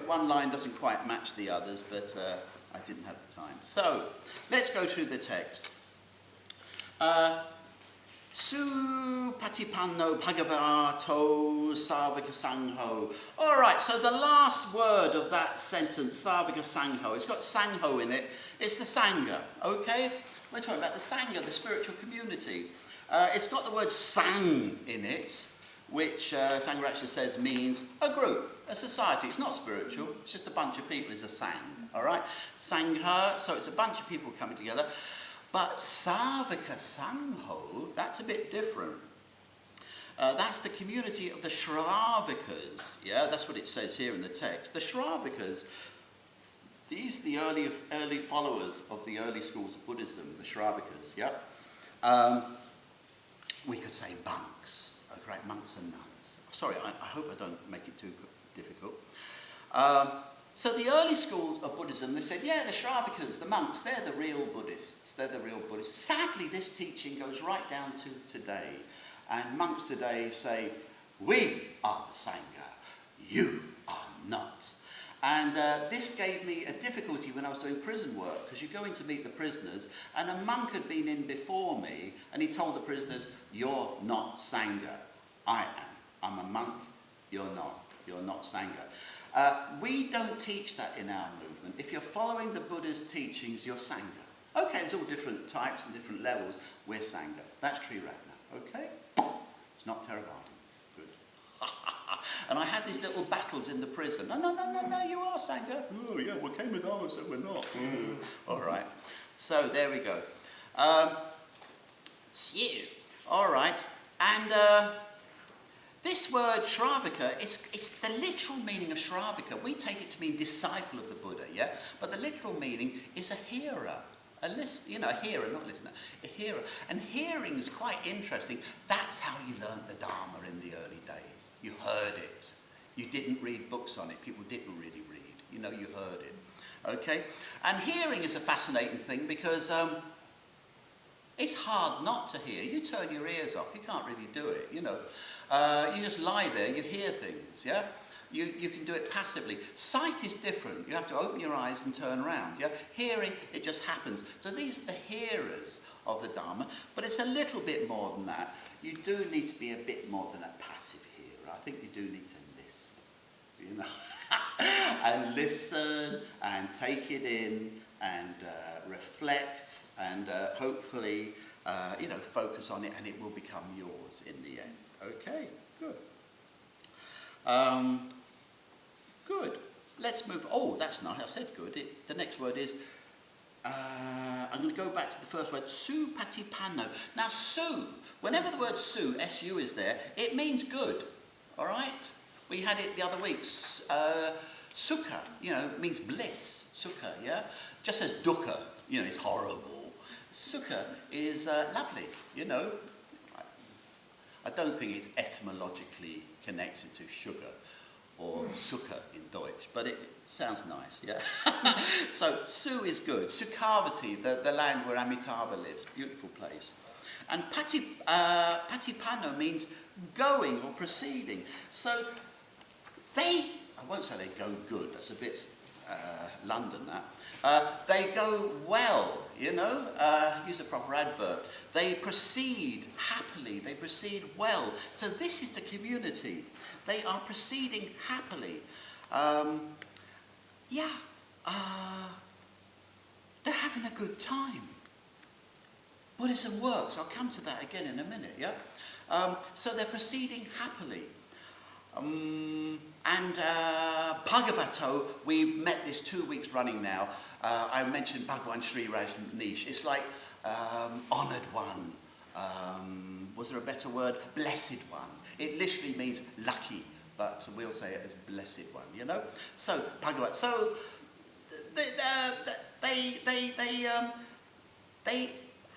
one line doesn't quite match the others, but I didn't have the time. So, let's go through the text. Su patipanno bhagavato sarvika sangho. All right, so the last word of that sentence, sarvika sangho, it's got sangho in it. It's the sangha, okay? We're talking about the sangha, the spiritual community. It's got the word sang in it, which Sangharakshana says means a group, a society. It's not spiritual, it's just a bunch of people. It's a sang, all right? Sangha, so it's a bunch of people coming together. But Sarvika Sangho, that's a bit different. That's the community of the Shravikas. Yeah, that's what it says here in the text. The Shravikas, these are the early followers of the early schools of Buddhism, the Shravikas, yeah? We could say monks, right? Monks and nuns. Sorry, I hope I don't make it too difficult. So the early schools of Buddhism, they said, yeah, the Shravikas, the monks, they're the real Buddhists. They're the real Buddhists. Sadly, this teaching goes right down to today. And monks today say, we are the Sangha, you are not. And this gave me a difficulty when I was doing prison work, because you go in to meet the prisoners, and a monk had been in before me, and he told the prisoners, you're not Sangha. I am. I'm a monk, you're not Sangha. We don't teach that in our movement. If you're following the Buddha's teachings, you're Sangha. Okay, there's all different types and different levels. We're Sangha. That's Tiratnavandana. Okay? It's not Theravada. Good. And I had these little battles in the prison. No, you are Sangha. Oh, yeah, well, Kemadama said we're not. All right. So, there we go. All right. And this word Shravika, it's the literal meaning of Shravika. We take it to mean disciple of the Buddha, yeah? But the literal meaning is a hearer. A hearer, not listener. A hearer. And hearing is quite interesting. That's how you learned the Dharma in the early days. You heard it. You didn't read books on it. People didn't really read. You heard it. Okay? And hearing is a fascinating thing because it's hard not to hear. You turn your ears off. You can't really do it, you just lie there, you hear things, yeah? You can do it passively. Sight is different. You have to open your eyes and turn around, yeah? Hearing, it just happens. So these are the hearers of the Dharma, but it's a little bit more than that. You do need to be a bit more than a passive hearer. I think you do need to listen, and listen and take it in and reflect and hopefully, focus on it, and it will become yours in the end. Okay, good. Good. Let's move. Oh, that's nice. I said good. The next word is, I'm going to go back to the first word, su patipanno. Now, su, whenever the word su, S-U is there, it means good. All right? We had it the other week. Sukha, means bliss. Sukha, yeah? Just as dukkha, it's horrible. Sukha is lovely, I don't think it's etymologically connected to sugar or sukha in Deutsch, but it sounds nice, yeah? So, Su is good. Sukhavati, the land where Amitabha lives, beautiful place. And Patipanno means going or proceeding. So, I won't say they go good, that's a bit London, that. They go well, use a proper adverb. They proceed happily, they proceed well. So this is the community. They are proceeding happily. They're having a good time. Buddhism works. I'll come to that again in a minute, yeah? So they're proceeding happily. And Bhagavato, we've met this 2 weeks running now. I mentioned Bhagavan Sri Rajneesh. It's like honoured one. Was there a better word? Blessed one. It literally means lucky, but we'll say it as blessed one, So, Bhagavat. So,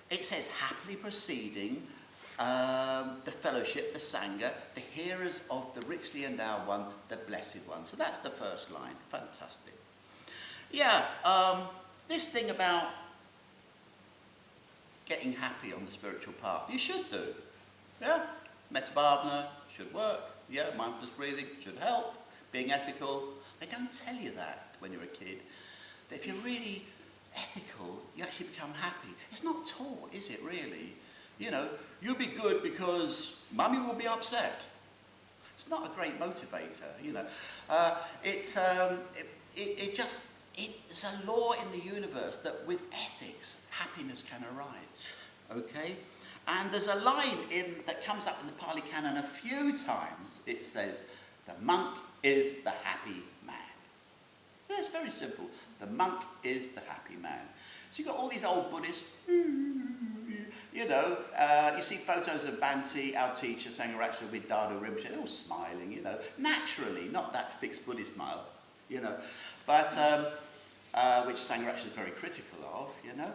it says happily proceeding, the fellowship, the Sangha, the hearers of the richly endowed one, the blessed one. So that's the first line. Fantastic. Yeah, this thing about getting happy on the spiritual path, you should do. Yeah, Metta Bhavana should work. Yeah, mindfulness breathing should help. Being ethical, They don't tell you that when you're a kid. That if you're really ethical, you actually become happy. It's not taught, is it really? You know, you'll be good because mummy will be upset. It's not a great motivator, you know. It's a law in the universe that with ethics, happiness can arise. Okay? And there's a line that comes up in the Pali Canon a few times. It says, the monk is the happy man. Yeah, it's very simple. The monk is the happy man. So you've got all these old Buddhists, you know, you see photos of Bhante, our teacher, Sanghavandana with Dada Rinpoche, they're all smiling, you know, naturally, not that fixed Buddhist smile, you know, but, which Sanghavandana is very critical of, you know.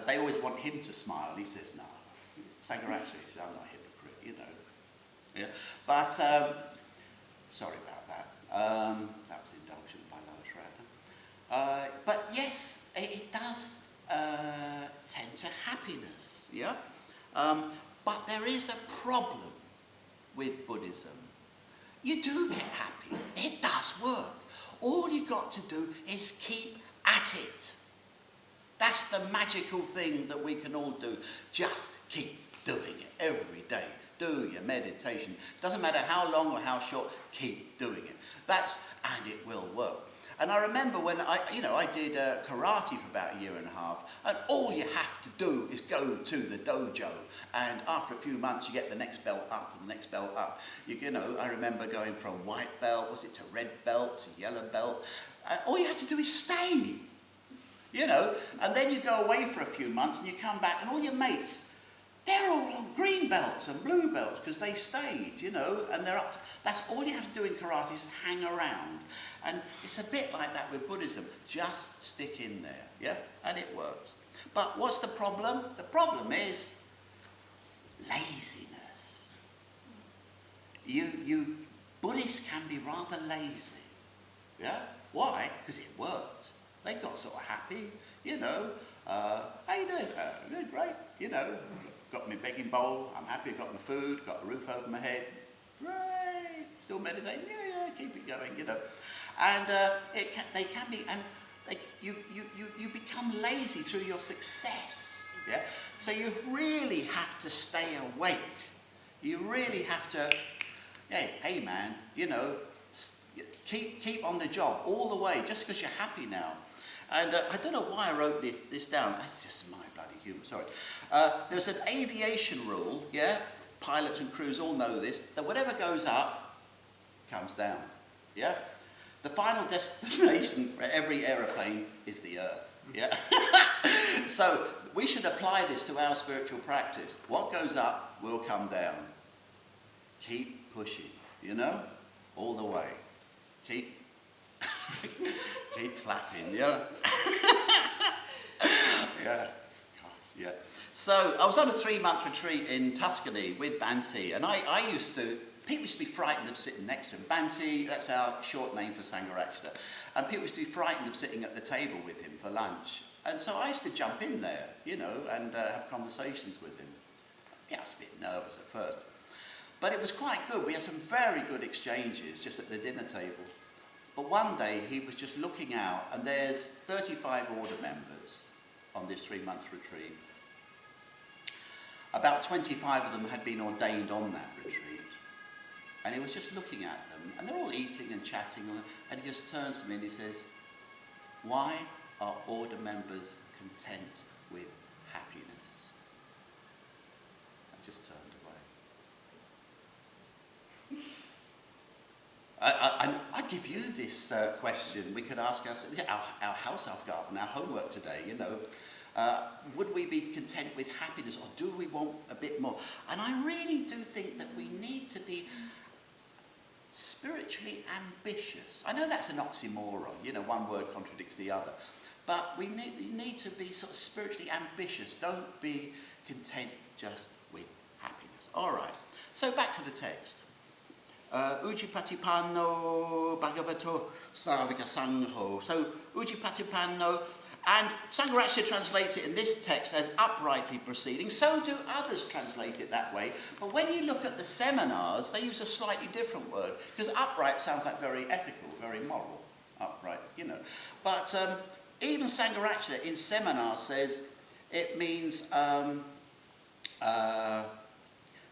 They always want him to smile. He says, no. Sanghavandana says, I'm not a hypocrite, you know. Yeah. But, sorry about that. That was indulgent by Lala Shraddha. But yes, it does tend to happiness, yeah? But there is a problem with Buddhism. You do get happy. It does work. All you've got to do is keep at it. That's the magical thing that we can all do. Just keep doing it every day. Do your meditation. Doesn't matter how long or how short, keep doing it. And it will work. And I remember when I did karate for about a year and a half, and all you have to do is go to the dojo, and after a few months you get the next belt up and the next belt up. You know, I remember going from white belt, to red belt, to yellow belt. All you have to do is stay. You know, and then you go away for a few months and you come back and all your mates, they're all on green belts and blue belts because they stayed, you know, and they're up to, that's all you have to do in karate is hang around. And it's a bit like that with Buddhism. Just stick in there, yeah? And it works. But what's the problem? The problem is laziness. Buddhists can be rather lazy, yeah? Why? Because it worked. They got sort of happy, you know. How you doing? Doing great, you know. Got my begging bowl. I'm happy. Got my food. Got a roof over my head. Great. Still meditating. Yeah. Keep it going, you know. And they can be, and you become lazy through your success. Yeah. So you really have to stay awake. You really have to. Hey man, you know. Keep on the job all the way, just because you're happy now. And I don't know why I wrote this down. That's just my bloody humour, sorry. There's an aviation rule, yeah? Pilots and crews all know this, that whatever goes up, comes down, yeah? The final destination for every aeroplane is the Earth, yeah? So we should apply this to our spiritual practice. What goes up will come down. Keep pushing, you know? All the way. Keep flapping, yeah? Yeah. So I was on a 3-month retreat in Tuscany with Bhante, and people used to be frightened of sitting next to him. Bhante, that's our short name for Sangharakshita, and people used to be frightened of sitting at the table with him for lunch. And so I used to jump in there, you know, and have conversations with him. Yeah, I was a bit nervous at first. But it was quite good. We had some very good exchanges just at the dinner table. But one day he was just looking out, and there's 35 order members on this 3-month retreat. About 25 of them had been ordained on that retreat. And he was just looking at them, and they're all eating and chatting, and he just turns to me and he says, "Why are order members content with happiness?" I just turned away. I give you this question. We could ask ourselves, our house elf garden, our homework today, you know, would we be content with happiness, or do we want a bit more? And I really do think that we need to be spiritually ambitious. I know that's an oxymoron, you know, one word contradicts the other. But we need to be sort of spiritually ambitious. Don't be content just with happiness. All right, so back to the text. Ujipatipanno Bhagavato Sravika Sangho. So Ujipatipanno, And Sanghavandana translates it in this text as uprightly proceeding. So do others translate it that way. But when you look at the seminars, they use a slightly different word. Because upright sounds like very ethical, very moral. Upright, you know. But even Sanghavandana in seminar says it means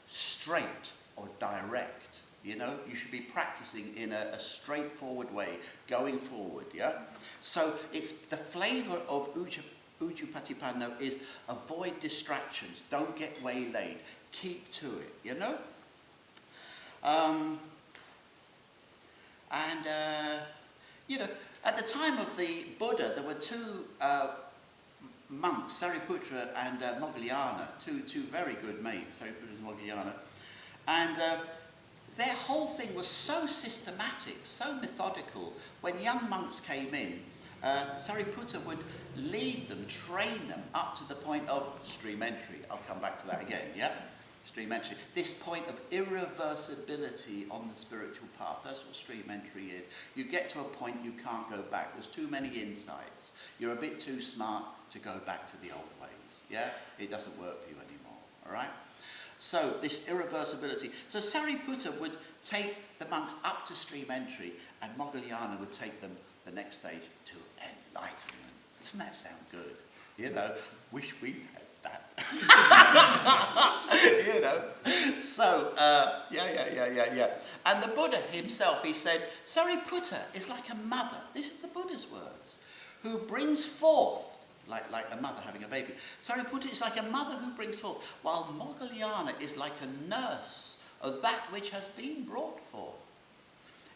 straight or direct. You know, you should be practicing in a straightforward way, going forward, yeah? So it's the flavour of Ujjapatipanno is avoid distractions, don't get waylaid, keep to it, you know? You know, at the time of the Buddha, there were two monks, Sariputra and Moggallana, two very good mates, Sariputra and Moggallana. And their whole thing was so systematic, so methodical. When young monks came in, Sariputra would lead them, train them up to the point of stream entry. I'll come back to that again, yeah? Stream entry. This point of irreversibility on the spiritual path. That's what stream entry is. You get to a point you can't go back. There's too many insights. You're a bit too smart to go back to the old ways, yeah? It doesn't work for you anymore, all right? So this irreversibility. So Sariputra would take the monks up to stream entry, and Moggallana would take them the next stage to enlightenment. Doesn't that sound good? You know, wish we had that. You know. So yeah. And the Buddha himself, he said, Sariputra is like a mother. This is the Buddha's words, who brings forth. Like a mother having a baby. Sariputra is like a mother who brings forth, while Moggallana is like a nurse of that which has been brought forth.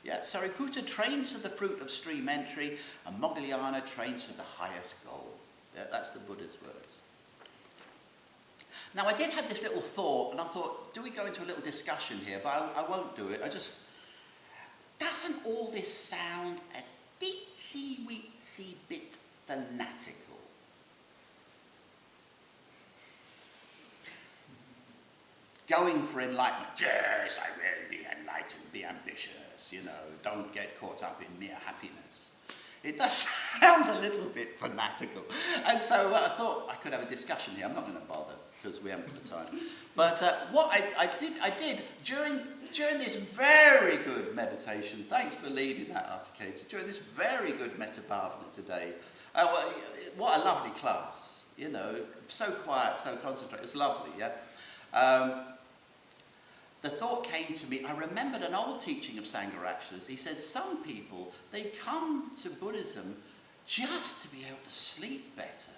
Yeah, Sariputra trains to the fruit of stream entry, and Moggallana trains to the highest goal. Yeah, that's the Buddha's words. Now, I did have this little thought, and I thought, do we go into a little discussion here? But I won't do it. Doesn't all this sound a teensy-weensy bit fanatical? Going for enlightenment. Yes, I will be enlightened, be ambitious, you know, don't get caught up in mere happiness. It does sound a little bit fanatical. And so I thought I could have a discussion here. I'm not going to bother because we haven't got the time. But what I did during this very good meditation, thanks for leading that, Articator, during this very good Metta Bhavana today, what a lovely class, you know, so quiet, so concentrated, it's lovely, yeah? The thought came to me, I remembered an old teaching of Sangharakshita's. He said some people, they come to Buddhism just to be able to sleep better,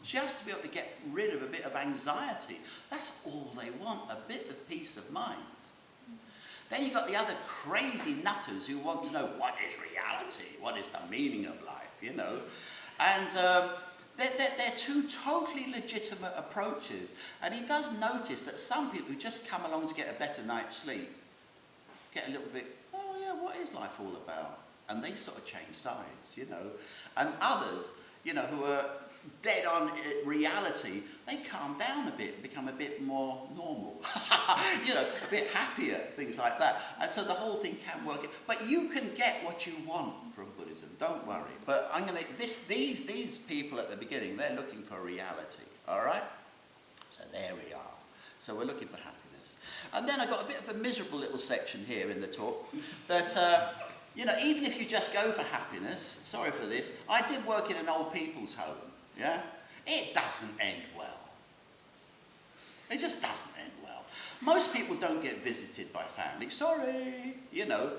just to be able to get rid of a bit of anxiety. That's all they want, a bit of peace of mind. Then you've got the other crazy nutters who want to know what is reality, what is the meaning of life, you know. And they're two totally legitimate approaches. And he does notice that some people who just come along to get a better night's sleep get a little bit, oh yeah, what is life all about? And they sort of change sides, you know. And others, you know, who are dead on reality, they calm down a bit and become a bit more normal. You know, a bit happier, things like that. And so the whole thing can work. But you can get what you want from Buddhism, don't worry. But I'm going to, these people at the beginning, they're looking for reality, all right? So there we are. So we're looking for happiness. And then I've got a bit of a miserable little section here in the talk that, you know, even if you just go for happiness, sorry for this, I did work in an old people's home, yeah? It doesn't end well. It just doesn't end well. Most people don't get visited by family, sorry, you know.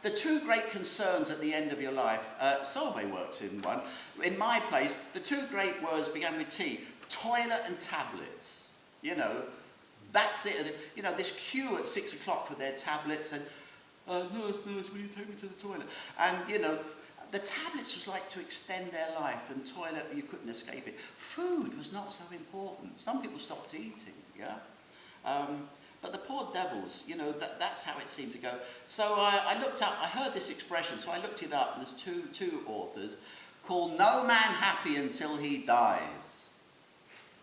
The two great concerns at the end of your life, Solveig works in one. In my place, the two great words began with T, toilet and tablets. You know, that's it. You know, this queue at 6 o'clock for their tablets and, nurse, will you take me to the toilet? And, you know, the tablets was like to extend their life, and toilet, you couldn't escape it. Food was not so important. Some people stopped eating, yeah? But the poor devils, you know, that's how it seemed to go. So I looked up, I heard this expression, so I looked it up. There's two authors called No Man Happy Until He Dies.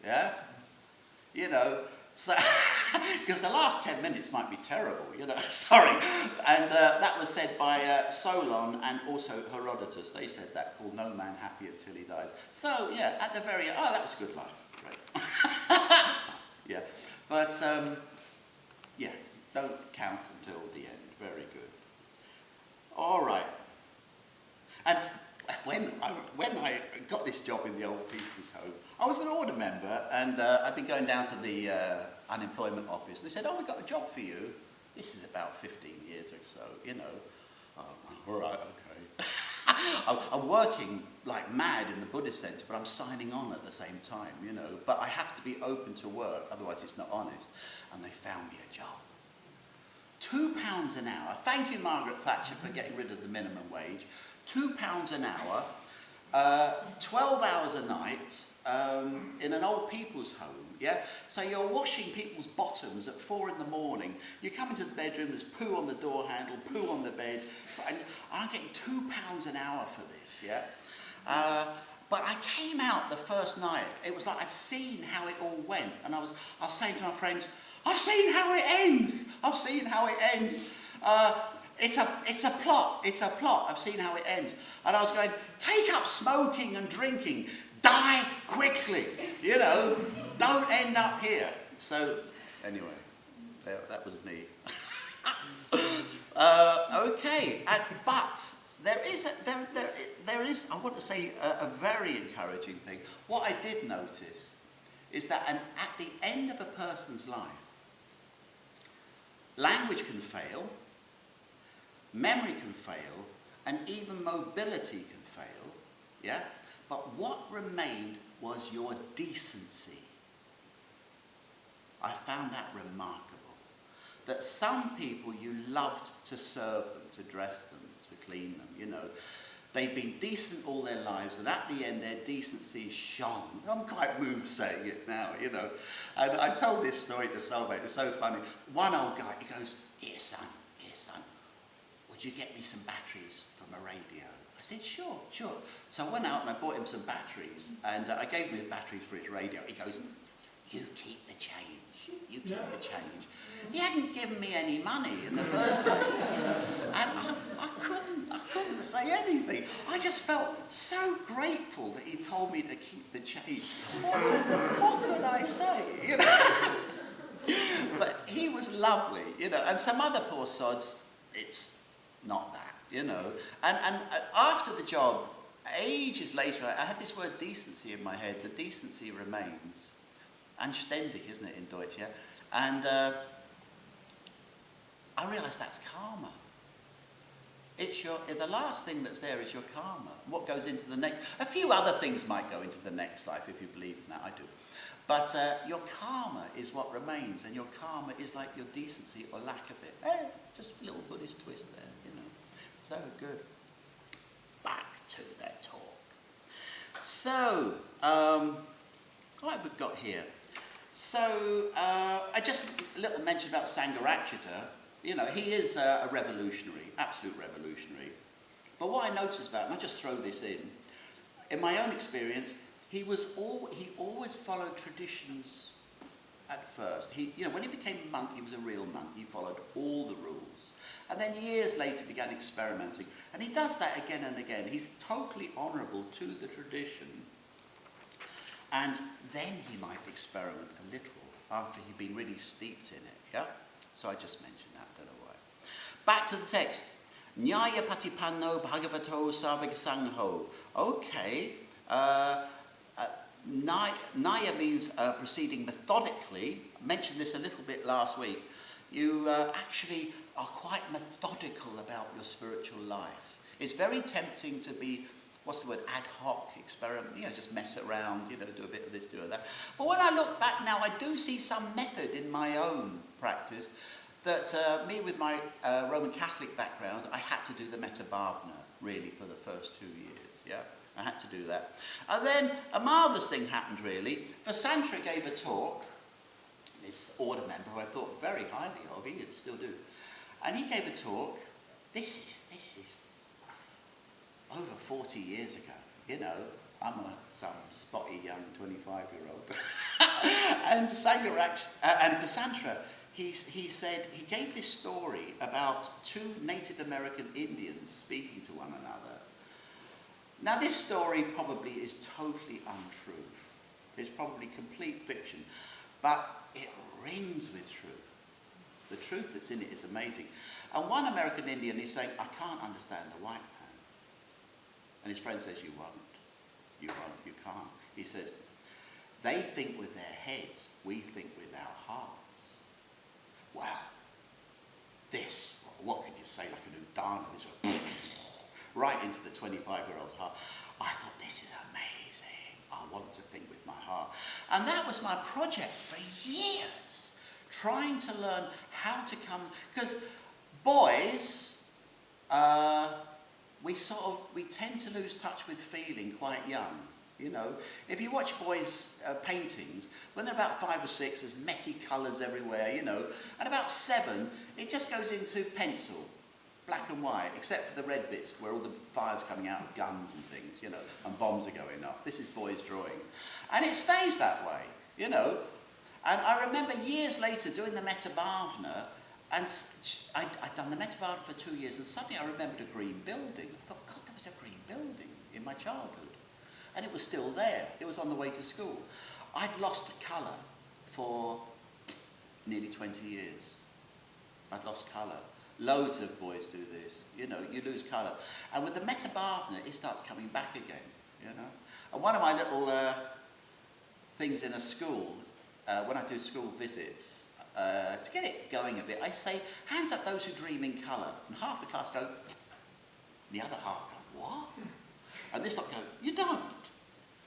Yeah? You know, So, because the last 10 minutes might be terrible, you know, sorry. And that was said by Solon and also Herodotus. They said that, called no man happy until he dies. So, yeah, at the very end, that was a good life. Great. Yeah, but, yeah, don't count until the end. Very good. All right. And when I got this job in the old people's home, I was an order member, and I'd been going down to the unemployment office. They said, "Oh, we've got a job for you." This is about 15 years or so, you know. All right, okay. I'm working like mad in the Buddhist centre, but I'm signing on at the same time, you know. But I have to be open to work, otherwise it's not honest. And they found me a job. £2 an hour. Thank you, Margaret Thatcher, for getting rid of the minimum wage. £2 an hour, 12 hours a night, in an old people's home, yeah? So you're washing people's bottoms at 4 in the morning. You come into the bedroom, there's poo on the door handle, poo on the bed, and I'm getting £2 an hour for this, yeah? But I came out the first night, it was like I'd seen how it all went, and I was saying to my friends, "I've seen how it ends! I've seen how it ends! It's a plot, I've seen how it ends." And I was going, take up smoking and drinking, die quickly, you know, don't end up here. So, anyway, that was me. Okay, but there is, I want to say, a very encouraging thing. What I did notice is that at the end of a person's life, language can fail, memory can fail, and even mobility can fail, yeah? But what remained was your decency. I found that remarkable. That some people you loved to serve them, to dress them, to clean them, you know. They've been decent all their lives, and at the end their decency shone. I'm quite moved saying it now, you know. And I told this story to Salvate, it's so funny. One old guy, he goes, here son, would you get me some batteries from a radio? I said, sure. So I went out and I bought him some batteries, and I gave him his batteries for his radio. He goes, you keep the change, you keep the change. He hadn't given me any money in the first place. And I couldn't say anything. I just felt so grateful that he told me to keep the change. What could I say, you know? But he was lovely, you know, and some other poor sods, it's not that, you know. And after the job, ages later, I had this word decency in my head. The decency remains. Anständig, isn't it, in Deutsch, yeah? And I realised that's karma. It's the last thing that's there is your karma. What goes into the next? A few other things might go into the next life, if you believe in that, I do. But your karma is what remains, and your karma is like your decency or lack of it. Hey, just a little Buddhist twist there, you know. So good. Back to the talk. So, what have we got here? So, I just a little mention about Sanghavandana. You know, he is a revolutionary, absolute revolutionary. But what I noticed about him, I just throw this in my own experience, he always followed traditions at first. You know, when he became a monk, he was a real monk. He followed all the rules. And then years later began experimenting. And he does that again and again. He's totally honourable to the tradition. And then he might experiment a little after he'd been really steeped in it, yeah? So I just mentioned that, I don't know why. Back to the text. Nyaya patipanno bhagavato savaka sangho. Okay. Naya means proceeding methodically. I mentioned this a little bit last week. You actually are quite methodical about your spiritual life. It's very tempting to be, what's the word, ad hoc, experiment, you know, just mess around, you know, do a bit of this, do a that. But when I look back now, I do see some method in my own practice that me with my Roman Catholic background, I had to do the Metabhavana, really, for the first 2 years, yeah? I had to do that. And then a marvellous thing happened, really. Vasantra gave a talk, this order member who I thought very highly of, he did still do. And he gave a talk, this is over 40 years ago, you know. I'm some spotty young 25-year-old. And Vasantra, he said, he gave this story about two Native American Indians speaking to one another. Now this story probably is totally untrue. It's probably complete fiction, but it rings with truth. The truth that's in it is amazing. And one American Indian is saying, I can't understand the white man. And his friend says, you won't. You won't, you can't. He says, they think with their heads, we think with our hearts. Wow. This, what could you say, like an udana, this went right into the 25-year-old's heart. I thought, this is amazing. I want to think with my heart. And that was my project for years, trying to learn how to come, because boys, we tend to lose touch with feeling quite young. You know, if you watch boys' paintings, when they're about 5 or 6, there's messy colours everywhere, you know. At about 7, it just goes into pencil, black and white, except for the red bits where all the fire's coming out of guns and things, you know, and bombs are going off. This is boys' drawings. And it stays that way, you know. And I remember years later doing the Metabhavna, and I'd done the Metabhavna for 2 years, and suddenly I remembered a green building. I thought, God, there was a green building in my childhood. And it was still there. It was on the way to school. I'd lost colour for nearly 20 years. I'd lost colour. Loads of boys do this. You know, you lose colour. And with the Metabhavna, it starts coming back again, you know. And one of my little things in a school, when I do school visits, to get it going a bit, I say, hands up those who dream in colour. And half the class go, the other half go, what? And this lot go, you don't.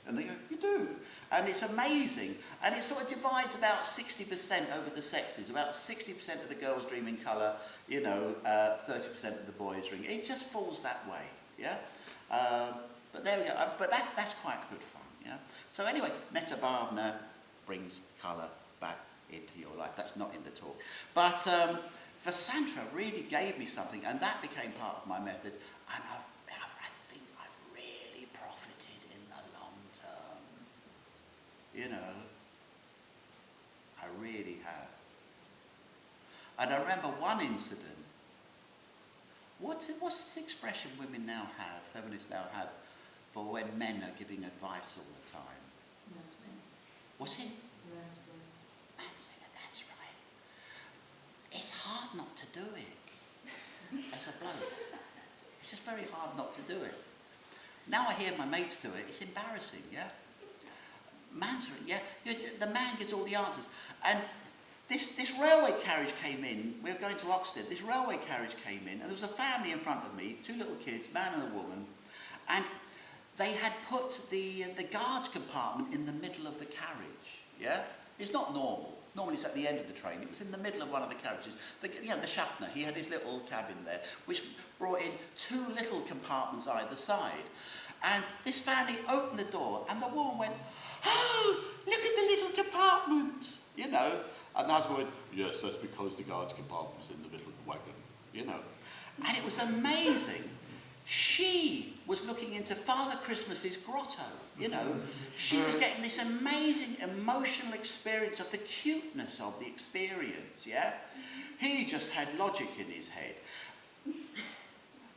And they go, you do. And it's amazing. And it sort of divides about 60% over the sexes. About 60% of the girls dream in colour, you know, 30% of the boys dream. It just falls that way, yeah? But there we go. But that's quite good fun, yeah? So anyway, Metabhavna brings colour back into your life. That's not in the talk. But Vasantra really gave me something, and that became part of my method. And I think I've really profited in the long term. You know, I really have. And I remember one incident. What's this expression women now have, feminists now have, for when men are giving advice all the time? What's it? Mansplainer, that's right. It's hard not to do it as a bloke. It's just very hard not to do it. Now I hear my mates do it, it's embarrassing, yeah? Mansplainer, yeah? The man gets all the answers. And this railway carriage came in, we were going to Oxford, this railway carriage came in, and there was a family in front of me, 2 little kids, man and a woman, and they had put the guards compartment in the middle of the carriage, yeah? It's not normal. Normally it's at the end of the train. It was in the middle of one of the carriages. The Schaffner, he had his little cabin there, which brought in 2 little compartments either side. And this family opened the door, and the woman went, oh, look at the little compartment, you know. And the husband went, yes, that's because the guards compartment's in the middle of the wagon, you know. And it was amazing. She was looking into Father Christmas's grotto, you know. She was getting this amazing emotional experience of the cuteness of the experience, yeah. He just had logic in his head.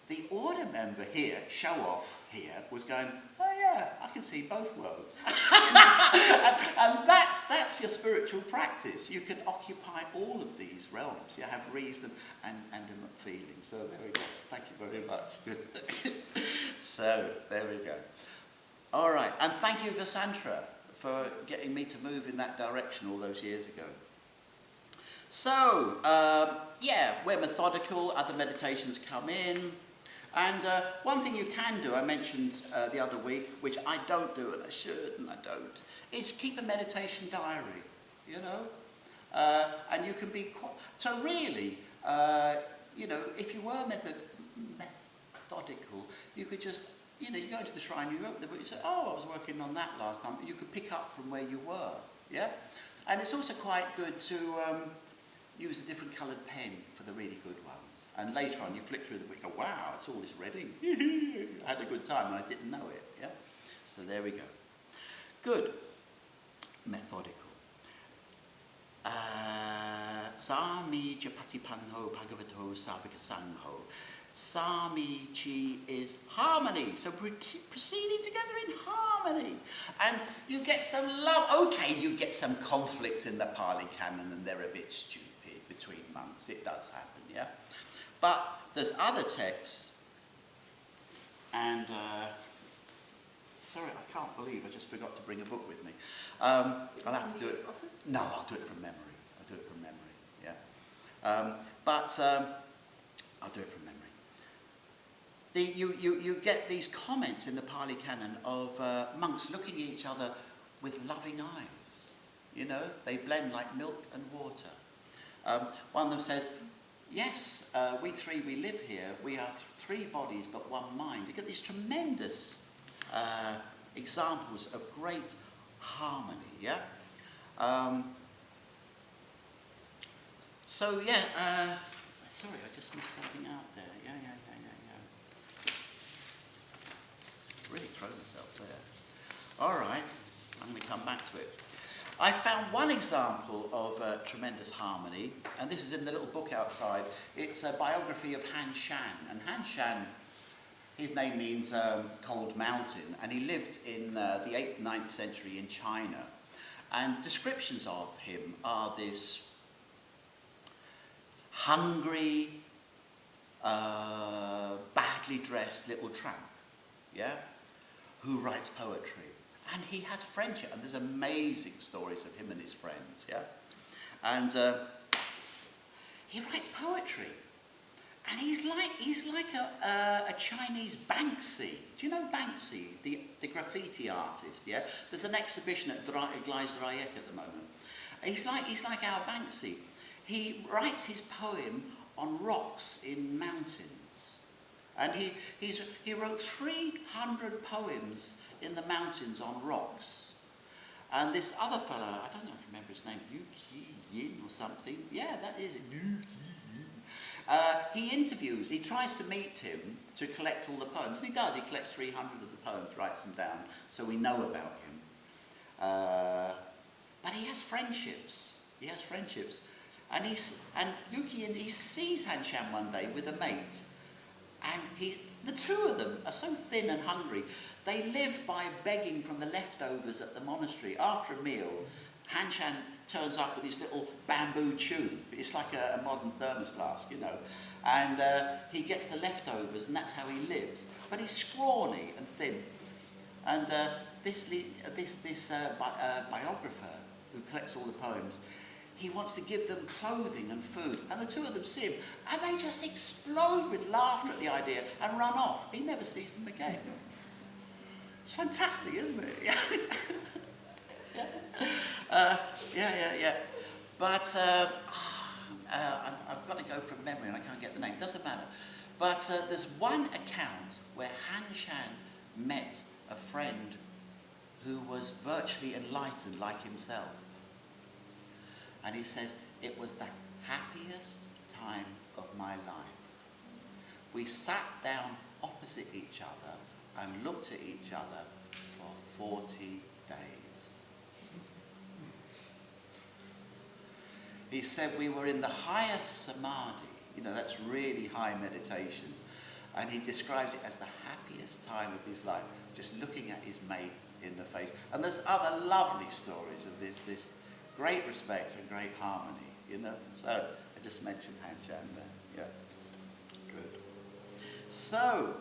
The order member here, show off here, was going, oh yeah, I can see both worlds. and that's your spiritual practice. You can occupy all of these realms. You have reason and feeling. So there we go. Thank you very much. So there we go. All right, and thank you, Vasantra, for getting me to move in that direction all those years ago. So, yeah, we're methodical, other meditations come in. And one thing you can do, I mentioned the other week, which I don't do and I should and I don't, is keep a meditation diary, you know. And you can be quite... So really, you know, if you were methodical, you could just, you know, you go into the shrine, you open the book, you say, oh, I was working on that last time. You could pick up from where you were, yeah? And it's also quite good to use a different coloured pen for the really good ones. And later on, you flick through the book, you go, wow, it's all this red ink. I had a good time and I didn't know it, yeah? So there we go. Good. Methodical. Sami Japatipanho Bhagavato Savika Sangho. Sami Chi is harmony. So proceeding together in harmony. And you get some love. Okay, you get some conflicts in the Pali Canon and they're a bit stupid between monks. It does happen, yeah? But there's other texts. And, sorry, I can't believe I just forgot to bring a book with me. I'll have to do it. No, I'll do it from memory. I'll do it from memory, yeah. I'll do it from memory. You get these comments in the Pali Canon of monks looking at each other with loving eyes. You know, they blend like milk and water. One of them says, yes, we three, we live here. We are three bodies but one mind. You get these tremendous examples of great harmony, yeah? Sorry, I just missed something out there. Yeah. Really thrown myself there. All right, I'm going to come back to it. I found one example of tremendous harmony, and this is in the little book outside. It's a biography of Han Shan. And Han Shan, his name means cold mountain, and he lived in the 8th and 9th century in China. And descriptions of him are this hungry, badly dressed little tramp, yeah, who writes poetry. And he has friendship, and there's amazing stories of him and his friends, yeah? And he writes poetry. And he's like a Chinese Banksy. Do you know Banksy, the graffiti artist, yeah? There's an exhibition at Gleisdreieck at the moment. He's like our Banksy. He writes his poem on rocks in mountains. And he wrote 300 poems in the mountains on rocks. And this other fellow, I don't know if I remember his name, Yu Qi Yin or something. Yeah, that is it. Yu Qi Yin. He tries to meet him to collect all the poems. And he does, he collects 300 of the poems, writes them down, so we know about him. But he has friendships. And Yu Qi Yin, he sees Han Shan one day with a mate. And the two of them are so thin and hungry, they live by begging from the leftovers at the monastery. After a meal, Han Shan turns up with his little bamboo tube. It's like a modern thermos flask, you know. And he gets the leftovers, and that's how he lives. But he's scrawny and thin. And this biographer who collects all the poems, he wants to give them clothing and food. And the two of them see him, and they just explode with laughter at the idea and run off. He never sees them again. It's fantastic, isn't it? Yeah. But I've got to go from memory and I can't get the name. Doesn't matter. But there's one account where Han Shan met a friend who was virtually enlightened like himself. And he says, it was the happiest time of my life. We sat down opposite each other and looked at each other for 40 days. He said we were in the highest samadhi, you know, that's really high meditations, and he describes it as the happiest time of his life, just looking at his mate in the face. And there's other lovely stories of this great respect and great harmony, you know. So I just mentioned Han Shan there, yeah. Good. So,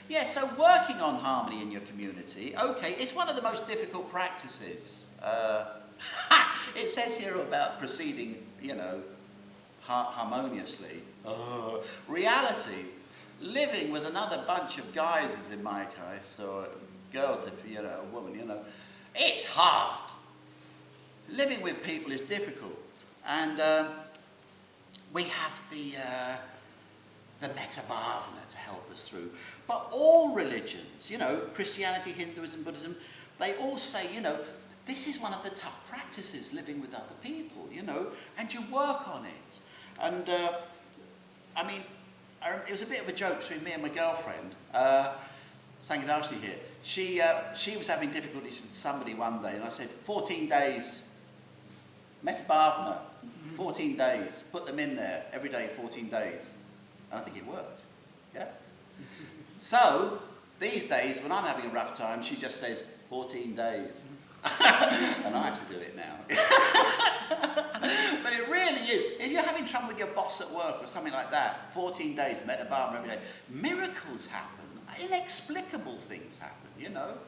yeah, so working on harmony in your community, okay, it's one of the most difficult practices. It says here about proceeding, you know, harmoniously. Reality, living with another bunch of guys, as in my case, or girls if you're a woman, you know, it's hard. Living with people is difficult. And we have the Metabhavana to help us through. But all religions, you know, Christianity, Hinduism, Buddhism, they all say, you know, this is one of the tough practices, living with other people, you know, and you work on it. And, I mean, it was a bit of a joke between me and my girlfriend, Sanghavandana here. She was having difficulties with somebody one day, and I said, 14 days, Metabhavana, 14 days, put them in there every day, 14 days. And I think it worked, yeah? So, these days, when I'm having a rough time, she just says, 14 days. And I have to do it now. But it really is. If you're having trouble with your boss at work or something like that, 14 days, Metabhavana every day, miracles happen. Inexplicable things happen, you know.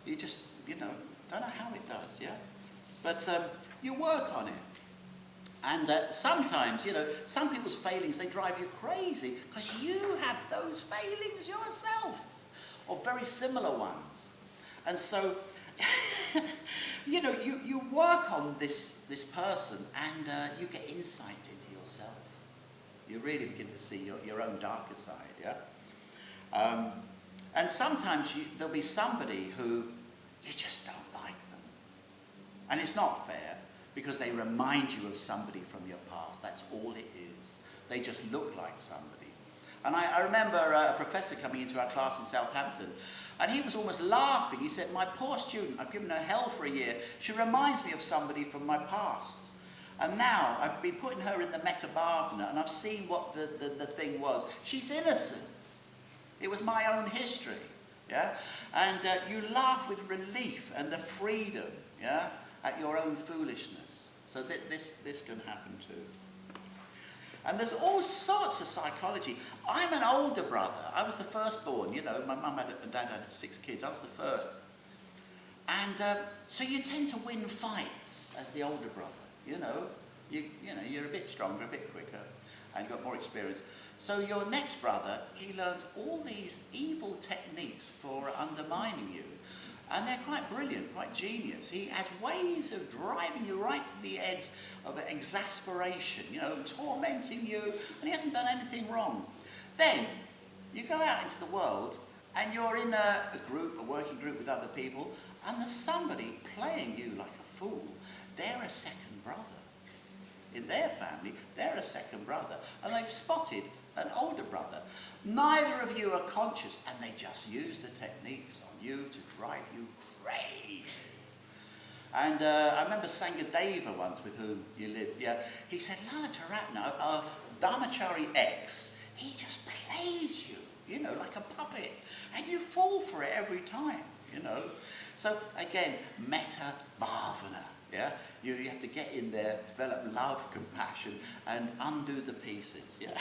You just, you know, don't know how it does, yeah? But you work on it. And sometimes, you know, some people's failings, they drive you crazy because you have those failings yourself, or very similar ones. And so, you know, you work on this person and you get insight into yourself. You really begin to see your own darker side, yeah? And sometimes there'll be somebody who you just don't like them. And it's not fair because they remind you of somebody from your past. That's all it is. They just look like somebody. And I remember a professor coming into our class in Southampton, and he was almost laughing. He said, my poor student, I've given her hell for a year. She reminds me of somebody from my past. And now I've been putting her in the Metabhavana, and I've seen what the thing was. She's innocent. It was my own history, yeah? And you laugh with relief and the freedom, yeah, at your own foolishness. So this can happen too. And there's all sorts of psychology. I'm an older brother. I was the firstborn, you know. My mum and dad had 6 kids. I was the first. And so you tend to win fights as the older brother, you know. You know, you're a bit stronger, a bit quicker, and you've got more experience. So your next brother, he learns all these evil techniques for undermining you. And they're quite brilliant, quite genius. He has ways of driving you right to the edge of exasperation, you know, tormenting you, and he hasn't done anything wrong. Then, you go out into the world, and you're in a group, a working group with other people, and there's somebody playing you like a fool. They're a second brother. In their family, they're a second brother. And they've spotted an older brother. Neither of you are conscious, and they just use the techniques on you to drive you crazy. And I remember Sanghavandana once, with whom you lived, yeah, he said, Lala Tiratnavandana, our Dharmachari X, he just plays you, you know, like a puppet. And you fall for it every time, you know. So again, Metabhavana, yeah? You have to get in there, develop love, compassion, and undo the pieces, yeah?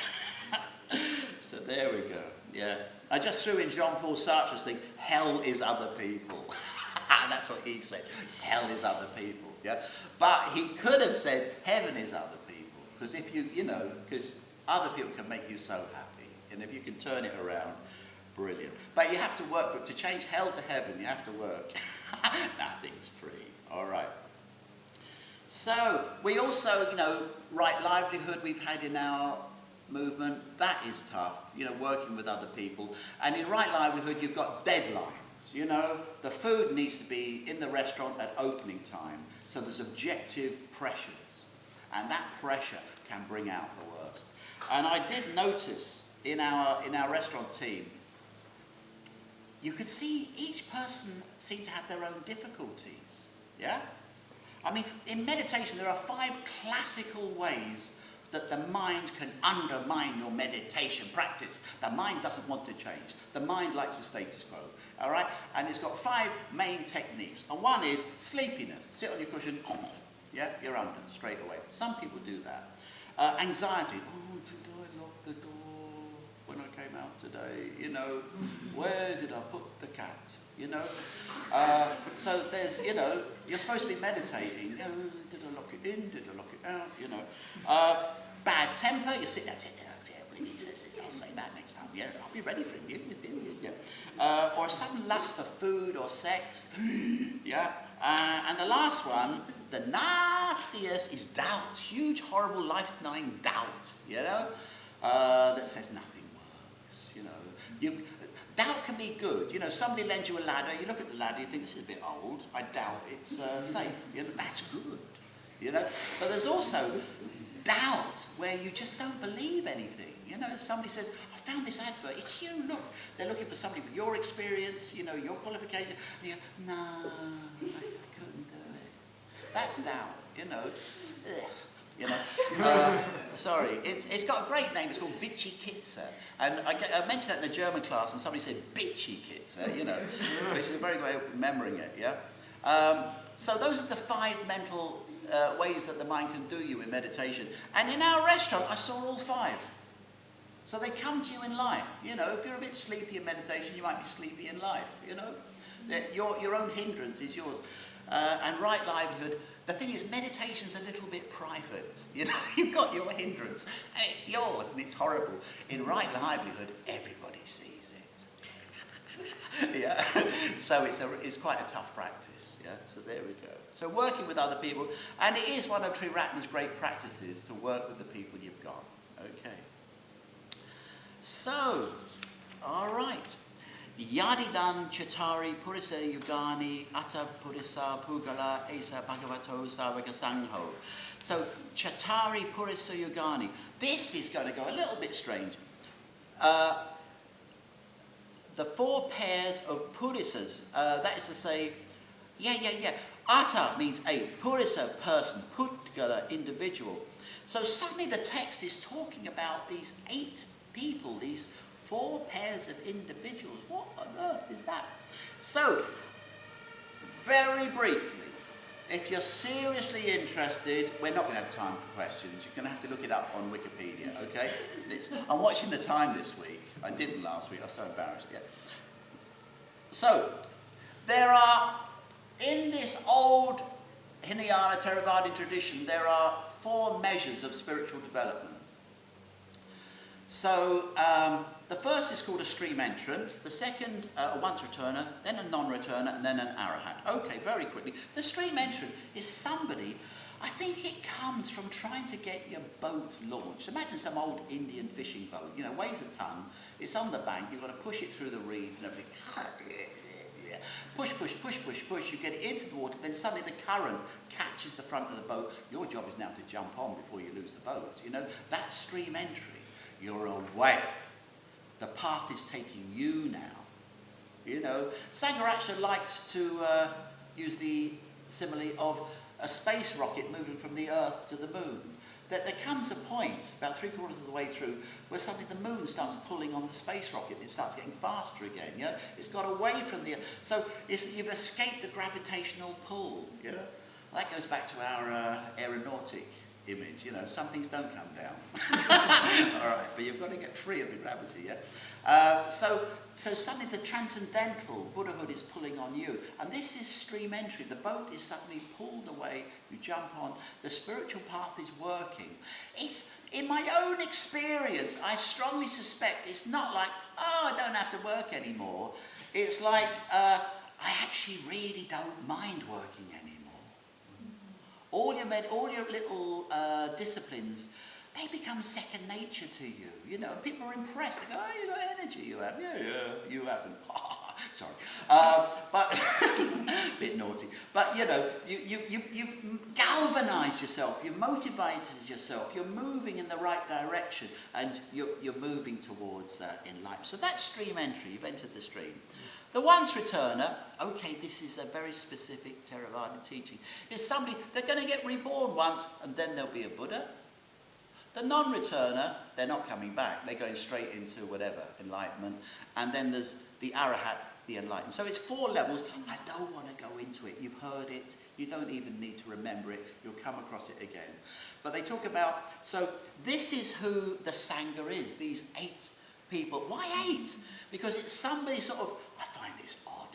So there we go, yeah. I just threw in Jean-Paul Sartre's thing, hell is other people. That's what he said, hell is other people, yeah. But he could have said heaven is other people, because if you know, because other people can make you so happy, and if you can turn it around, brilliant. But you have to work for it. To change hell to heaven, you have to work. Nothing's free, all right. So we also, you know, right livelihood we've had in our movement. That is tough, you know, working with other people. And in right livelihood, you've got deadlines, you know. The food needs to be in the restaurant at opening time. So there's objective pressures. And that pressure can bring out the worst. And I did notice in our restaurant team, you could see each person seemed to have their own difficulties, yeah? I mean, in meditation, there are 5 classical ways that the mind can undermine your meditation practice. The mind doesn't want to change. The mind likes the status quo, all right? And it's got 5 main techniques. And one is sleepiness. Sit on your cushion, yeah, you're under straight away. Some people do that. Anxiety. Oh, did I lock the door when I came out today? You know, where did I put the cat? You know? So there's, you know, you're supposed to be meditating. Oh, did I lock it in? Did I lock it out? You know. Bad temper. You sit there, I believe he says this, I'll say that next time. Yeah, I'll be ready for him. Yeah. Or a sudden lust for food or sex. Yeah. And the last one, the nastiest, is doubt. Huge, horrible, life-denying doubt, you know, that says nothing works, you know. Doubt can be good. You know, somebody lends you a ladder, you look at the ladder, you think, this is a bit old, I doubt it's safe. You know, that's good, you know. But there's also doubt where you just don't believe anything. You know, somebody says, I found this advert. It's you, look. They're looking for somebody with your experience, you know, your qualification. And you go, no, I couldn't do it. That's doubt, you know. Ugh. You know, sorry, it's got a great name. It's called Vichy Kitzer, and I mentioned that in a German class, and somebody said Bitchy Kitzer, you know, which is a very good way of remembering it. Yeah. So those are the 5 mental ways that the mind can do you in meditation. And in our restaurant, I saw all 5. So they come to you in life. You know, if you're a bit sleepy in meditation, you might be sleepy in life. You know, your own hindrance is yours, and right livelihood. The thing is, meditation's a little bit private. You know, you've got your hindrance, and it's yours, and it's horrible. In right livelihood, everybody sees it. Yeah, so it's quite a tough practice. Yeah, so there we go. So working with other people, and it is one of Tiratnavandana's great practices to work with the people you've got. Okay. So, all right. Yadidan Chatari Purisa Yugani Atta Purisa Pugala Esa Bhagavato Savaka Sangho. So Chatari Purisa Yugani. This is going to go a little bit strange. The 4 pairs of Purisas, that is to say, Atta means 8, Purisa person, Pudgala individual. So suddenly the text is talking about these 8 people, these 4 pairs of individuals. What on earth is that? So, very briefly, if you're seriously interested, we're not going to have time for questions. You're going to have to look it up on Wikipedia, okay? I'm watching the time this week. I didn't last week. I was so embarrassed. Yeah. So, there are, in this old Hinayana Theravada tradition, there are 4 measures of spiritual development. So, the first is called a stream entrant, the second a once returner, then a non-returner, and then an arahat. Okay, very quickly. The stream entrant is somebody, I think it comes from trying to get your boat launched. Imagine some old Indian fishing boat, you know, weighs a ton, it's on the bank, you've got to push it through the reeds and everything. Push, push, push, push, push, you get it into the water, then suddenly the current catches the front of the boat. Your job is now to jump on before you lose the boat, you know. That's stream entry. You're away. The path is taking you now. You know, Sanghavandana likes to use the simile of a space rocket moving from the Earth to the moon. That there comes a point, about 3/4 of the way through, where suddenly the moon starts pulling on the space rocket. It starts getting faster again. You know, it's got away from the Earth. So you've escaped the gravitational pull. You know, that goes back to our aeronautic image, you know, some things don't come down. All right, but you've got to get free of the gravity, yeah? So suddenly the transcendental Buddhahood is pulling on you. And this is stream entry. The boat is suddenly pulled away, you jump on, the spiritual path is working. It's, in my own experience, I strongly suspect it's not like, oh, I don't have to work anymore. It's like, I actually really don't mind working anymore. All your little disciplines, they become second nature to you. You know, people are impressed. They go, oh, you got energy, you have. Yeah, you haven't. Sorry. But, a bit naughty. But, you know, you've galvanized yourself. You've motivated yourself. You're moving in the right direction. And you're moving towards enlightenment. So that's stream entry. You've entered the stream. The once returner, okay, this is a very specific Theravada teaching, is somebody, they're going to get reborn once and then there'll be a Buddha. The non-returner, they're not coming back. They're going straight into whatever, enlightenment. And then there's the arahat, the enlightened. So it's 4 levels. I don't want to go into it. You've heard it. You don't even need to remember it. You'll come across it again. But they talk about, so this is who the Sangha is, these 8 people. Why 8? Because it's somebody sort of, I find this odd,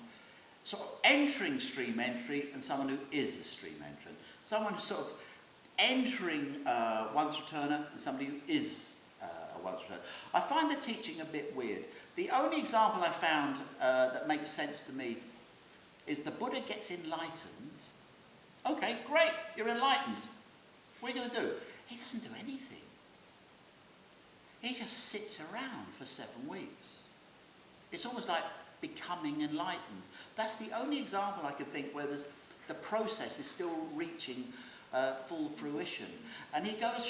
sort of entering stream entry and someone who is a stream entrant. Someone who's sort of entering once returner and somebody who is a once returner. I find the teaching a bit weird. The only example I found that makes sense to me is the Buddha gets enlightened. Okay, great, you're enlightened. What are you going to do? He doesn't do anything. He just sits around for 7 weeks. It's almost like becoming enlightened. That's the only example I can think where the process is still reaching full fruition. And he goes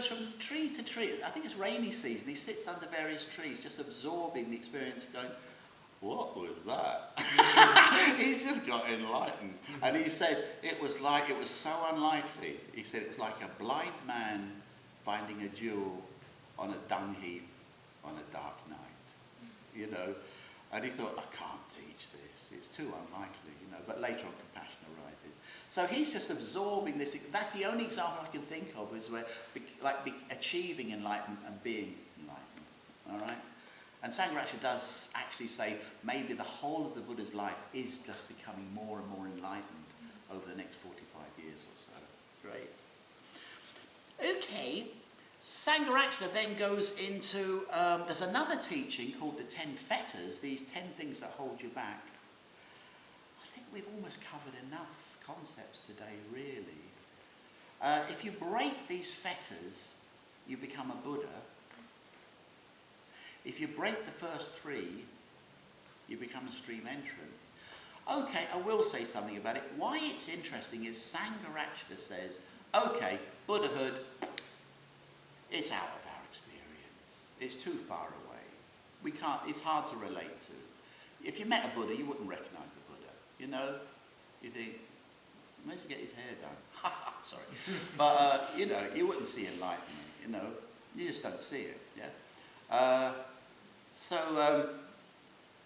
from tree to tree. I think it's rainy season. He sits under various trees, just absorbing the experience, going, what was that? He's just got enlightened. And he said it was so unlikely. He said it was like a blind man finding a jewel on a dung heap on a dark night, And he thought, I can't teach this. It's too unlikely, But later on, compassion arises. So he's just absorbing this. That's the only example I can think of is where, achieving enlightenment and being enlightened. All right. And Sanghavandana does actually say maybe the whole of the Buddha's life is just becoming more and more enlightened over the next 45 years or so. Great. Okay. Sanghavandana then goes into, there's another teaching called the 10 fetters, these 10 things that hold you back. I think we've almost covered enough concepts today, really. If you break these fetters, you become a Buddha. If you break the first 3, you become a stream entrant. Okay, I will say something about it. Why it's interesting is Sanghavandana says, okay, Buddhahood, it's out of our experience. It's too far away. It's hard to relate to. If you met a Buddha, you wouldn't recognize the Buddha, You think, where's he get his hair done? Sorry. But, you wouldn't see enlightenment, You just don't see it, yeah?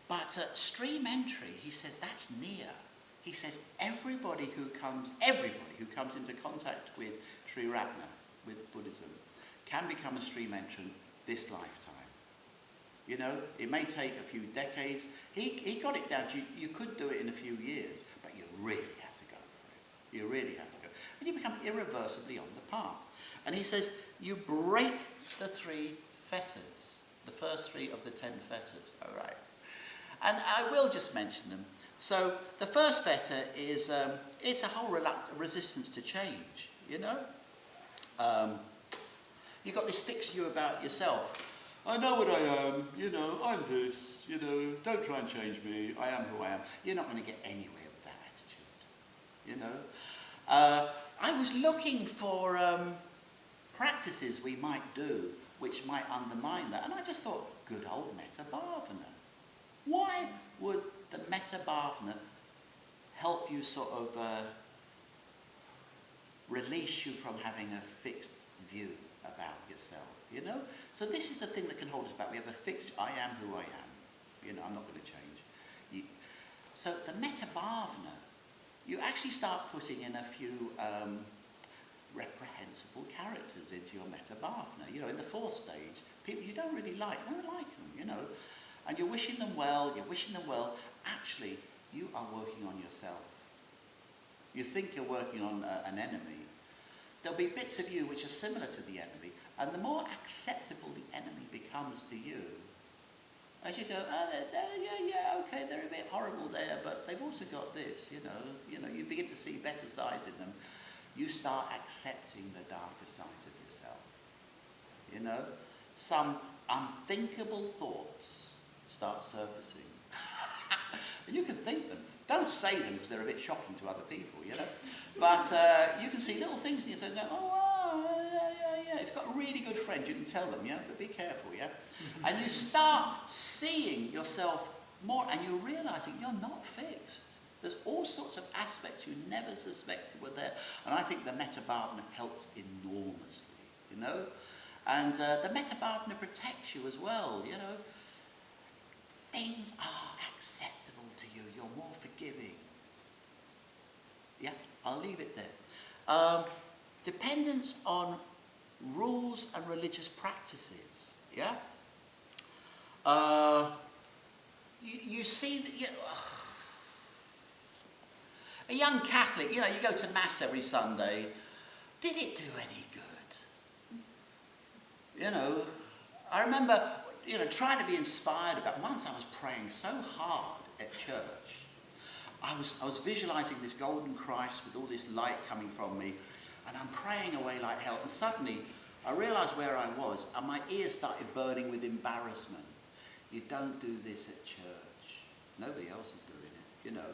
But stream entry, he says, that's near. He says everybody who comes into contact with Tiratnavandana, with Buddhism, can become a stream entrant this lifetime. It may take a few decades. He got it down to you could do it in a few years, but you really have to go for it. You really have to go. And you become irreversibly on the path. And he says you break the 3 fetters. The first 3 of the 10 fetters, all right. And I will just mention them. So the first fetter is, it's a whole resistance to change, You've got this fixed view about yourself. I know what I am, I'm this, don't try and change me, I am who I am. You're not going to get anywhere with that attitude, I was looking for practices we might do which might undermine that. And I just thought, good old metta bhavana. Why would the metta bhavana help you sort of release you from having a fixed view about yourself, So this is the thing that can hold us back. We have a fixed, I am who I am. I'm not going to change. So the metta bhavana, you actually start putting in a few reprehensible characters into your metta bhavana. In the 4th stage, people you don't really like, you don't like them, and you're wishing them well, actually, you are working on yourself. You think you're working on an enemy. There'll be bits of you which are similar to the enemy, and the more acceptable the enemy becomes to you, as you go, okay, they're a bit horrible there, but they've also got this, you begin to see better sides in them. You start accepting the darker sides of yourself. Some unthinkable thoughts start surfacing. And you can think them. Don't say them because they're a bit shocking to other people, But you can see little things and you say, yeah. If you've got a really good friend, you can tell them, but be careful, And you start seeing yourself more and you're realizing you're not fixed. There's all sorts of aspects you never suspected were there. And I think the metta bhavana helps enormously, And the metta bhavana protects you as well, Things are acceptable to you. You're more forgiving. Yeah, I'll leave it there. Dependence on rules and religious practices, yeah? You see that, a young Catholic, you go to Mass every Sunday. Did it do any good? I remember, trying to be inspired about, once I was praying so hard at church. I was visualizing this golden Christ with all this light coming from me, and I'm praying away like hell, and suddenly I realized where I was, and my ears started burning with embarrassment. You don't do this at church. Nobody else is doing it,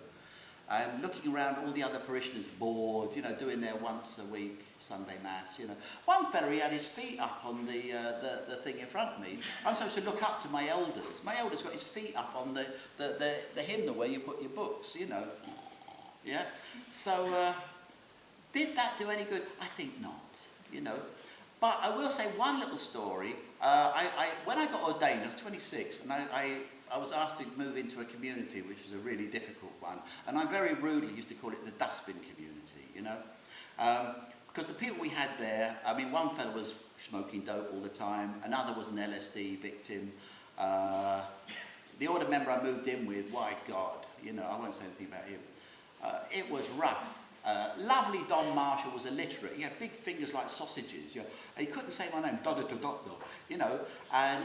and looking around all the other parishioners bored, you know, doing their once a week Sunday Mass, you know. One fella, he had his feet up on the thing in front of me. I'm supposed to look up to my elders. My elders got his feet up on the hymnal where you put your books, you know. Yeah. So, did that do any good? I think not, you know. But I will say one little story. When I got ordained, I was 26, and I was asked to move into a community, which was a really difficult one. And I very rudely used to call it the dustbin community, you know. Because the people we had there, I mean, one fellow was smoking dope all the time. Another was an LSD victim. The order member I moved in with, my God, you know, I won't say anything about him. It was rough. Lovely Don Marshall was illiterate. He had big fingers like sausages. You know, he couldn't say my name, Dodder, you know. And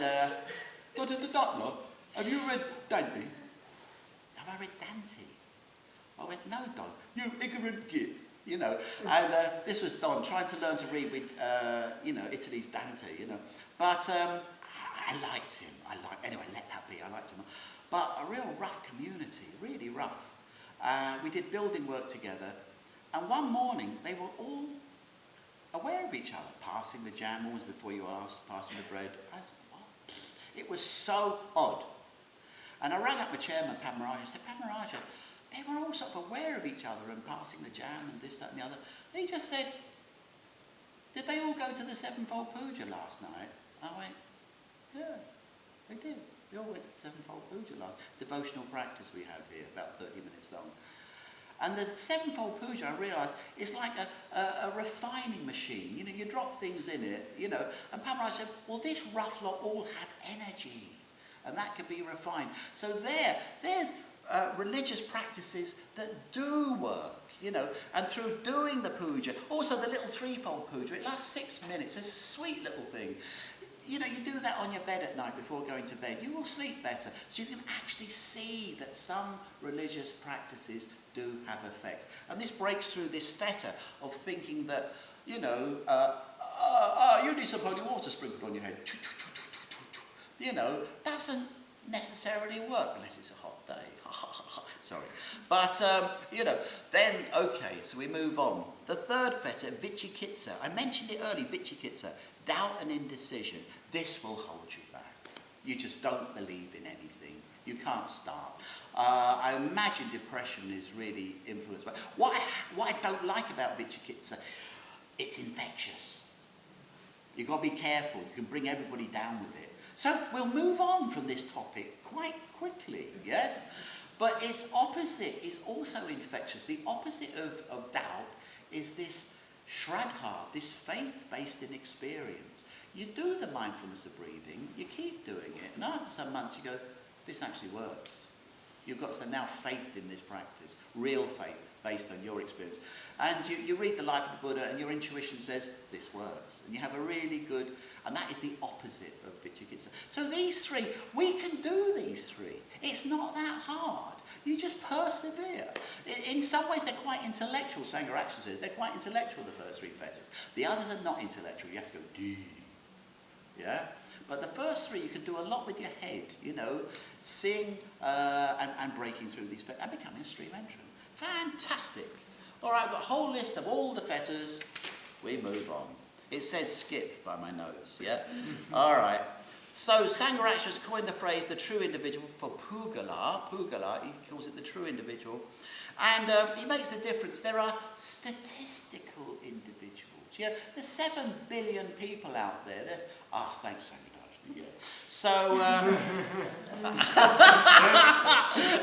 Dodder, have you read Dante? Have I read Dante? I went, no, Don, you ignorant git, you know. And this was Don trying to learn to read with, you know, Italy's Dante, you know. But I liked him. Anyway, let that be. I liked him. But a real rough community, really rough. We did building work together. And one morning, they were all aware of each other, passing the jam almost before you asked, passing the bread. It was so odd. And I rang up my chairman, Pamaraj, and said, Pamaraj, they were all sort of aware of each other and passing the jam and this, that and the other. And he just said, did they all go to the sevenfold puja last night? I went, yeah, they did. They all went to the sevenfold puja last night. Devotional practice we have here, about 30 minutes long. And the sevenfold puja, I realised, is like a refining machine. You know, you drop things in it, you know. And Pamaraj said, well, this rough lot all have energy. And that can be refined. So there's religious practices that do work, you know. And through doing the puja, also the little threefold puja, it lasts 6 minutes. It's a sweet little thing. You know, you do that on your bed at night before going to bed. You will sleep better. So you can actually see that some religious practices do have effects. And this breaks through this fetter of thinking that, you know, you need some holy water sprinkled on your head. You know, doesn't necessarily work unless it's a hot day. Sorry. But, you know, then, okay, so we move on. The third fetter, vicikitsa. I mentioned it earlier, vicikitsa. Doubt and indecision. This will hold you back. You just don't believe in anything. You can't start. I imagine depression is really influenced by... What I don't like about vicikitsa, it's infectious. You've got to be careful. You can bring everybody down with it. So we'll move on from this topic quite quickly, yes? But its opposite is also infectious. The opposite of doubt is this shraddha, this faith based in experience. You do the mindfulness of breathing, you keep doing it, and after some months you go, this actually works. You've got some now faith in this practice, real faith based on your experience. And you read the life of the Buddha and your intuition says, this works. And you have a really good, and that is the opposite of vicikitsa. So these three, we can do these three. It's not that hard. You just persevere. In some ways they're quite intellectual, Sanghavandana says. They're quite intellectual, the first three fetters. The others are not intellectual. You have to go deep. Yeah? But the first three, you can do a lot with your head, you know, seeing and breaking through these fetters and becoming a stream entrant. Fantastic. All right, I've got a whole list of all the fetters. We move on. It says skip by my nose, yeah? All right. So Sanghavandana has coined the phrase the true individual for Pugala, he calls it the true individual. And he makes the difference. There are statistical individuals. Yeah, there's 7 billion people out there. Thanks, Sanghavandana. Yeah. So,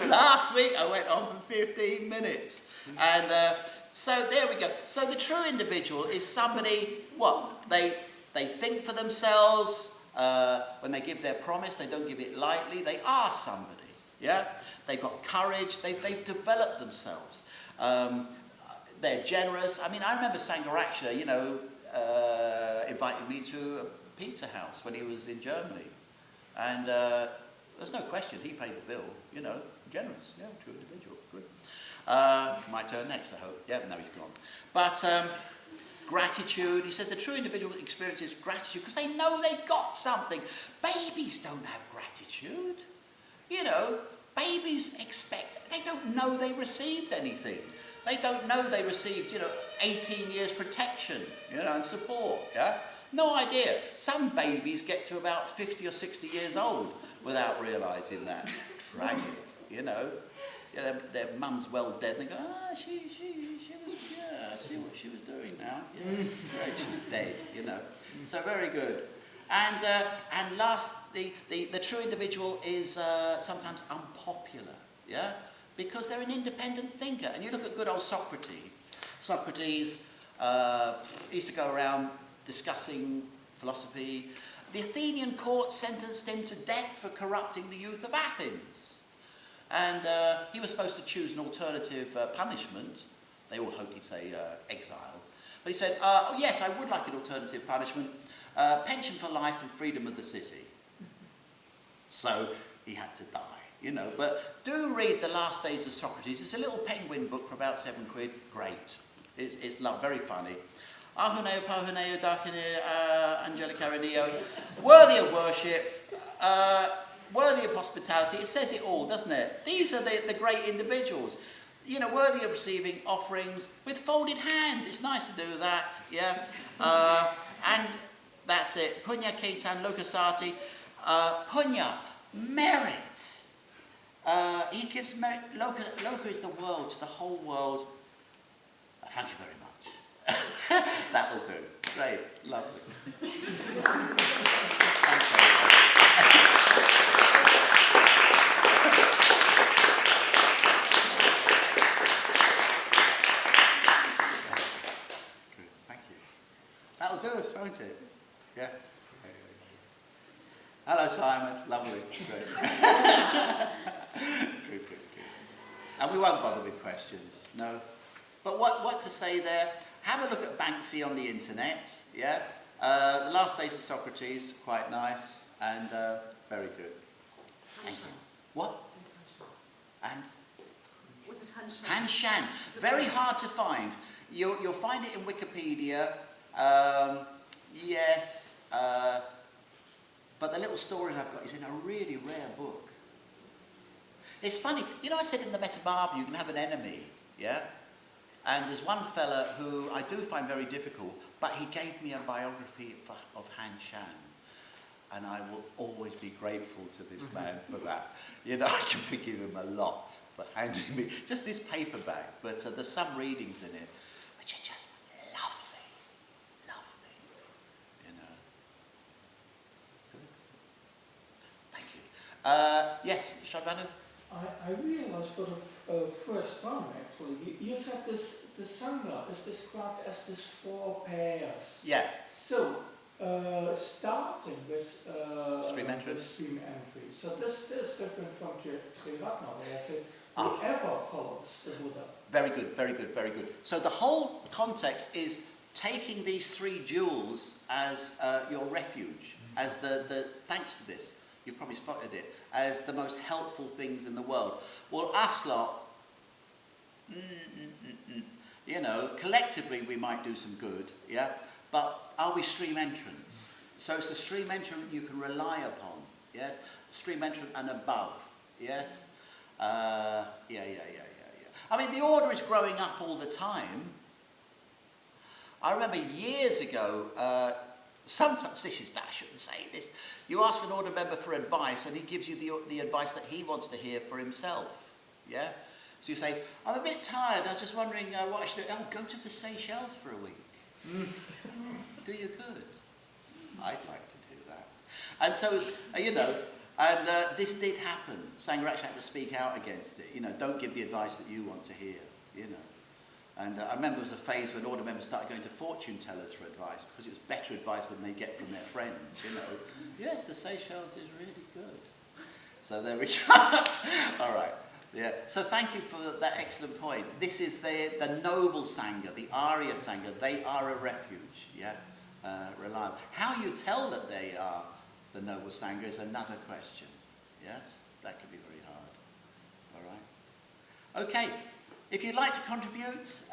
last week I went on for 15 minutes. And so there we go. So the true individual is somebody, they think for themselves. When they give their promise, they don't give it lightly. They are somebody, yeah? They've got courage. They've developed themselves. They're generous. I mean, I remember Sanghavandana, you know, invited me to a pizza house when he was in Germany. And there's no question, he paid the bill, you know, generous, yeah, true individual, good. My turn next, I hope. Yeah, no, he's gone. But gratitude, he says the true individual experiences gratitude because they know they've got something. Babies don't have gratitude. You know, babies babies they don't know they received anything. They don't know they received, 18 years protection, and support, yeah? No idea. Some babies get to about 50 or 60 years old without realising that. Tragic, Yeah, their mum's well dead, and they go, she was, I see what she was doing now. Yeah, right, she's dead, So very good. And last, the true individual is sometimes unpopular, yeah? Because they're an independent thinker. And you look at good old Socrates. Socrates used to go around discussing philosophy. The Athenian court sentenced him to death for corrupting the youth of Athens. And he was supposed to choose an alternative punishment. They all hoped he'd say exile. But he said, yes, I would like an alternative punishment. Pension for life and freedom of the city. So he had to die, But do read The Last Days of Socrates. It's a little penguin book for about £7. Great. It's very funny. Ahuneo, Pahuneo, Darkineo, Angelicarineo. Worthy of worship. Worthy of hospitality. It says it all, doesn't it? These are the great individuals. Worthy of receiving offerings with folded hands. It's nice to do that, yeah? And that's it. Punya Ketan Lokasati. Punya, merit. He gives merit. Loka is the world, to the whole world. Thank you very much. That'll do. Great. Lovely. Thanks very much. Good. Thank you. That'll do us, won't it? Yeah? Hello, Simon. Lovely. Great. Good. And we won't bother with questions, no? But what to say there? Have a look at Banksy on the internet, yeah? The Last Days of Socrates, quite nice, and very good. Thank you. What? And? Was it Hanshan? Hanshan. Very hard to find. You'll find it in Wikipedia. Yes. But the little story I've got is in a really rare book. It's funny. I said in the Metabarba you can have an enemy, yeah? And there's one fella who I do find very difficult, but he gave me a biography of Hanshan. And I will always be grateful to this man for that. I can forgive him a lot for handing me just this paperback. But there's some readings in it which are just lovely. Good. Thank you. Yes, Sanghavandana? I realized for the first time, actually, you said the Sangha is described as these 4 pairs. Yeah. So, starting with stream entry. So this is different from Tiratnavandana, where I say whoever follows the Buddha. Very good. So the whole context is taking these 3 jewels as your refuge, as the thanks for this. You've probably spotted it, as the most helpful things in the world. Well, us lot, collectively we might do some good, yeah? But are we stream entrants? So it's a stream entrant you can rely upon, yes? Stream entrant and above, yes? Yeah. I mean, the order is growing up all the time. I remember years ago, sometimes, this is bad, I shouldn't say this, you ask an order member for advice and he gives you the advice that he wants to hear for himself, yeah? So you say, I'm a bit tired, I was just wondering what I should do. Oh, go to the Seychelles for a week. Do you good? I'd like to do that. And so, this did happen. Sangha actually had to speak out against it. Don't give the advice that you want to hear, And I remember there was a phase when order members started going to fortune tellers for advice because it was better advice than they get from their friends, Yes, the Seychelles is really good. So there we go. All right. Yeah. So thank you for that excellent point. This is the noble Sangha, the Arya Sangha. They are a refuge, yeah? Reliable. How you tell that they are the noble Sangha is another question, yes? That could be very hard. All right. Okay. If you'd like to contribute,